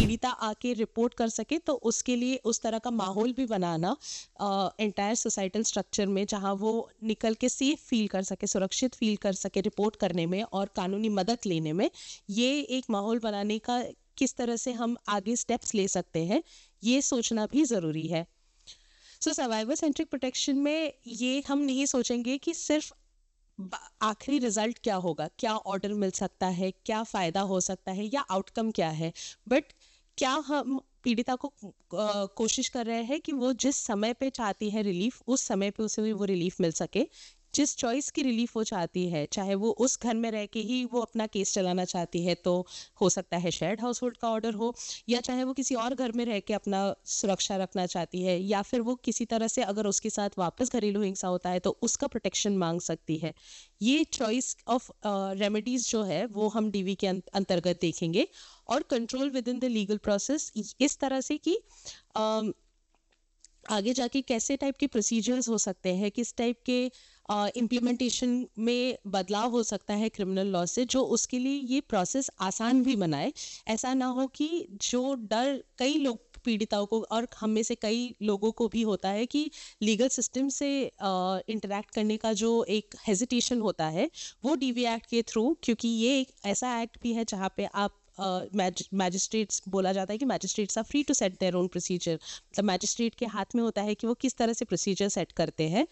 पीड़िता आके रिपोर्ट कर सके, तो उसके लिए उस तरह का माहौल भी बनाना एंटायर सोसाइटल स्ट्रक्चर में, जहाँ वो निकल के सेफ फील कर सके, सुरक्षित फील कर सके रिपोर्ट करने में और कानूनी मदद लेने में। ये एक माहौल बनाने का किस तरह से हम आगे स्टेप्स ले सकते हैं, ये सोचना भी ज़रूरी है। सो सर्वाइवर सेंट्रिक प्रोटेक्शन में ये हम नहीं सोचेंगे कि सिर्फ आखिरी रिजल्ट क्या होगा, क्या ऑर्डर मिल सकता है, क्या फ़ायदा हो सकता है या आउटकम क्या है, बट क्या हम पीड़िता को कोशिश कर रहे हैं कि वो जिस समय पे चाहती है रिलीफ, उस समय पे उसे वो रिलीफ मिल सके। जिस चॉइस की रिलीफ वो चाहती है, चाहे वो उस घर में रह के ही वो अपना केस चलाना चाहती है, तो हो सकता है शेयर्ड हाउस होल्ड का ऑर्डर हो, या चाहे वो किसी और घर में रह के अपना सुरक्षा रखना चाहती है, या फिर वो किसी तरह से अगर उसके साथ वापस घरेलू हिंसा होता है तो उसका प्रोटेक्शन मांग सकती है। ये चॉइस ऑफ रेमेडीज जो है वो हम डीवी के अंतर्गत देखेंगे। और control with in the legal process इस तरह से कि आगे जाके कैसे टाइप के प्रोसीजर्स हो सकते हैं, किस टाइप के इम्प्लीमेंटेशन में बदलाव हो सकता है क्रिमिनल लॉ से, जो उसके लिए ये प्रोसेस आसान भी बनाए। ऐसा ना हो कि जो डर कई लोग पीड़िताओं को और हम में से कई लोगों को भी होता है कि लीगल सिस्टम से इंटरेक्ट करने का जो एक हेजिटेशन होता है, वो डीवी एक्ट के थ्रू, क्योंकि ये एक ऐसा एक्ट भी है जहाँ पे आप मैजिस्ट्रेट्स, बोला जाता है कि magistrates are free to set their own procedure, मतलब मैजिस्ट्रेट के हाथ में होता है कि वो किस तरह से प्रोसीजर सेट करते हैं।